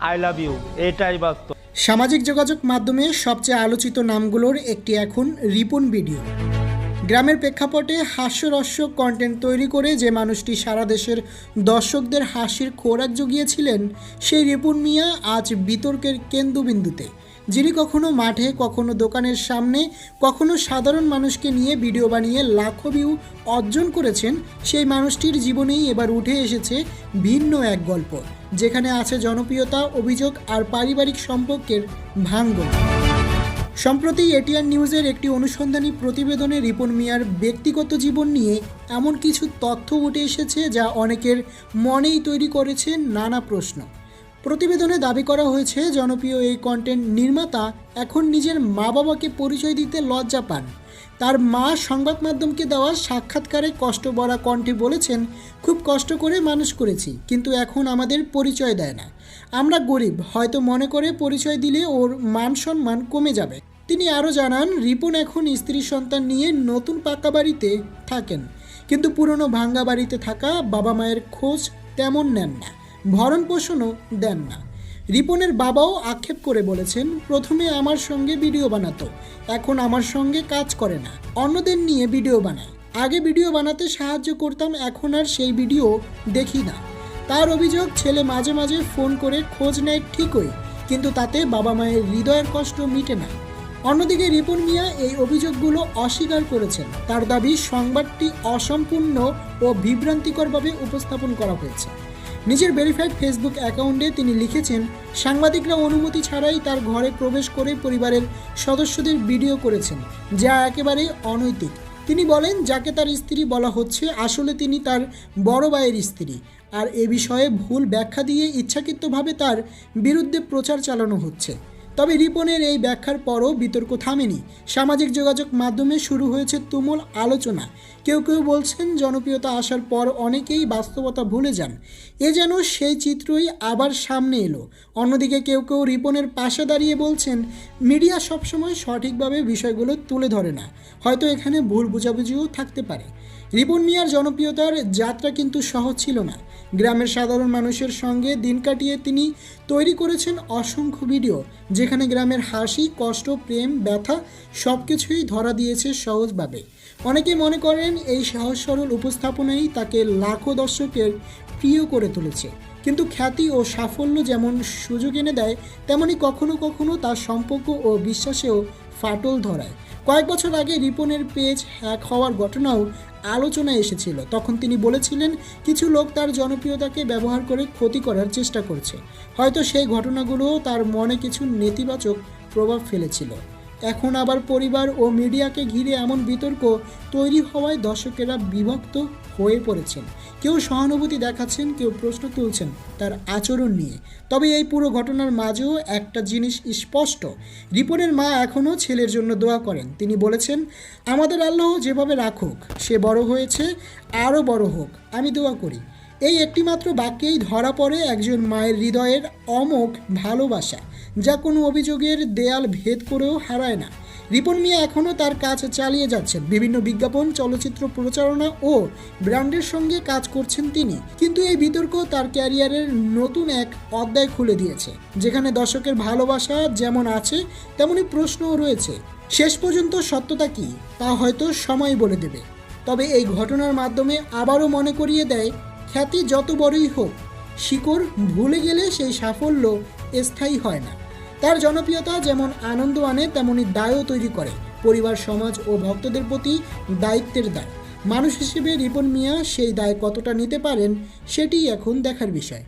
I love you, এটাই বাস্তব। সামাজিক যোগাযোগ মাধ্যমে সবচেয়ে আলোচিত নামগুলোর একটি এখন রিপন ভিডিও। গ্রামের প্রেক্ষাপটে হাস্যরস্য কন্টেন্ট তৈরি করে যে মানুষটি সারা দেশের দর্শকদের হাসির খোরাক জুগিয়েছিলেন, সেই রিপন মিয়া আজ বিতর্কের কেন্দ্রবিন্দুতে। যিনি কখনো মাঠে, কখনো দোকানের সামনে, কখনো সাধারণ মানুষকে নিয়ে ভিডিও বানিয়ে লাখো ভিউ অর্জন করেছেন, সেই মানুষটির জীবনেই এবার উঠে এসেছে ভিন্ন এক গল্প, যেখানে আছে জনপ্রিয়তা, অভিযোগ আর পারিবারিক সম্পর্কের ভাঙন। সম্প্রতি এটিআর নিউজের একটি অনুসন্ধানী প্রতিবেদনে রিপন মিয়ার ব্যক্তিগত জীবন নিয়ে এমন কিছু তথ্য উঠে এসেছে যা অনেকের মনেই তৈরি করেছে নানা প্রশ্ন। প্রতিবেদনে দাবি করা হয়েছে, জনপ্রিয় এই কন্টেন্ট নির্মাতা এখন নিজের মা বাবাকে পরিচয় দিতে লজ্জা পান। তার মা সংবাদ মাধ্যমকে দেওয়া সাক্ষাৎকারে কষ্ট ভরা কণ্ঠে বলেছেন, খুব কষ্ট করে মানুষ করেছি, কিন্তু এখন আমাদের পরিচয় দেয় না। আমরা গরিব, হয়তো মনে করে পরিচয় দিলে ওর মান সম্মান কমে যাবে। তিনি আরও জানান, রিপন এখন স্ত্রী সন্তান নিয়ে নতুন পাকা বাড়িতে থাকেন, কিন্তু পুরনো ভাঙ্গা বাড়িতে থাকা বাবা মায়ের খোঁজ তেমন নেন না, ভরণ পোষণও দেন না। রিপনের বাবাও আক্ষেপ করে বলেছেন, প্রথমে আমার সঙ্গে ভিডিও বানাতো, এখন আমার সঙ্গে কাজ করে না, অন্যদের নিয়ে ভিডিও বানায়। আগে ভিডিও বানাতে সাহায্য করতাম, এখন আর সেই ভিডিও দেখি না। তার অভিযোগ, ছেলে মাঝে মাঝে ফোন করে খোঁজ নেয় ঠিকই, কিন্তু তাতে বাবা মায়ের হৃদয়ের কষ্ট মিটে না। অন্যদিকে রিপন মিয়া এই অভিযোগগুলো অস্বীকার করেছেন। তার দাবি, সংবাদটি অসম্পূর্ণ ও বিভ্রান্তিকরভাবে উপস্থাপন করা হয়েছে। নিজের ভেরিফাইড ফেসবুক অ্যাকাউন্টে তিনি লিখেছেন, সাংবাদিকরা অনুমতি ছাড়াই তার ঘরে প্রবেশ করে পরিবারের সদস্যদের ভিডিও করেছেন, যা একেবারেই অনৈতিক। তিনি বলেন, যাকে তার স্ত্রী বলা হচ্ছে আসলে তিনি তার বড় ভাইয়ের স্ত্রী, আর এ বিষয়ে ভুল ব্যাখ্যা দিয়ে ইচ্ছাকৃতভাবে তার বিরুদ্ধে প্রচার চালানো হচ্ছে। তবে রিপনের এই ব্যাখ্যার পরও বিতর্ক থামেনি। সামাজিক যোগাযোগ মাধ্যমে শুরু হয়েছে তুমুল আলোচনা। কেউ কেউ বলছেন, জনপ্রিয়তা আসার পর অনেকেই বাস্তবতা ভুলে যান, এ যেন সেই চিত্রই আবার সামনে এলো। অন্যদিকে কেউ কেউ রিপনের পাশে দাঁড়িয়ে বলছেন, মিডিয়া সবসময় সঠিকভাবে বিষয়গুলো তুলে ধরে না, হয়তো এখানে ভুল বোঝাবুঝিও থাকতে পারে। রিপন মিয়ার জনপ্রিয়তার যাত্রা কিন্তু সহজ ছিল না। গ্রামের সাধারণ মানুষের সঙ্গে দিন কাটিয়ে তিনি তৈরি করেছেন অসংখ্য ভিডিও, যেখানে গ্রামের হাসি, কষ্ট, প্রেম, ব্যথা সব কিছুই ধরা দিয়েছে সহজভাবে। অনেকেই মনে করেন এই সহজ সরল উপস্থাপনাই তাকে লাখো দর্শকের প্রিয় করে তুলেছে। কিন্তু খ্যাতি ও সাফল্য যেমন সুযোগ এনে দেয়, তেমনি কখনো কখনো তার সম্পর্ক ও বিশ্বাসেও ফাটল ধরায়। কয়েক বছর আগে রিপনের পেজ হ্যাক হওয়ার ঘটনাও আলোচনায় এসেছিল। তখন তিনি বলেছিলেন, কিছু লোক তার জনপ্রিয়তাকে ব্যবহার করে ক্ষতি করার চেষ্টা করছে। হয়তো সেই ঘটনাগুলোও তার মনে কিছু নেতিবাচক প্রভাব ফেলেছিল। এখন আবার পরিবার ও মিডিয়াকে ঘিরে এমন বিতর্ক তৈরি হওয়ায় দর্শকেরা বিভক্ত হয়ে পড়েছেন। কেউ সহানুভূতি দেখাচ্ছেন, কেউ প্রশ্ন তুলছেন তার আচরণ নিয়ে। তবে এই পুরো ঘটনার মাঝেও একটা জিনিস স্পষ্ট, রিপনের মা এখনও ছেলের জন্য দোয়া করেন। তিনি বলেছেন, আমাদের আল্লাহ যেভাবে রাখুক, সে বড় হয়েছে, আরও বড় হোক, আমি দোয়া করি। এই একটিমাত্র বাক্যেই ধরা পড়ে একজন মায়ের হৃদয়ের অমোঘ ভালোবাসা, যা কোনো অভিযোগের দেয়াল ভেদ করেও হারায় না। রিপন মিয়া এখনও তার কাজ চালিয়ে যাচ্ছেন। বিভিন্ন বিজ্ঞাপন, চলচ্চিত্র প্রচারণা ও ব্র্যান্ডের সঙ্গে কাজ করছেন তিনি। কিন্তু এই বিতর্ক তার ক্যারিয়ারের নতুন এক অধ্যায় খুলে দিয়েছে, যেখানে দর্শকের ভালোবাসা যেমন আছে, তেমনি প্রশ্নও রয়েছে। শেষ পর্যন্ত সত্যতা কী, তা হয়তো সময় বলে দেবে। তবে এই ঘটনার মাধ্যমে আবারও মনে করিয়ে দেয়, খ্যাতি যত বড়ই হোক, শিকড় ভুলে গেলে সেই সাফল্য স্থায়ী হয় না। তার জনপ্রিয়তা যেমন আনন্দ আনে, তেমনি দায়ও তৈরি করে, পরিবার, সমাজ ও ভক্তদের প্রতি দায়িত্বের দায়। মানুষ হিসেবে রিপন মিয়া সেই দায় কতটা নিতে পারেন, সেটিই এখন দেখার বিষয়।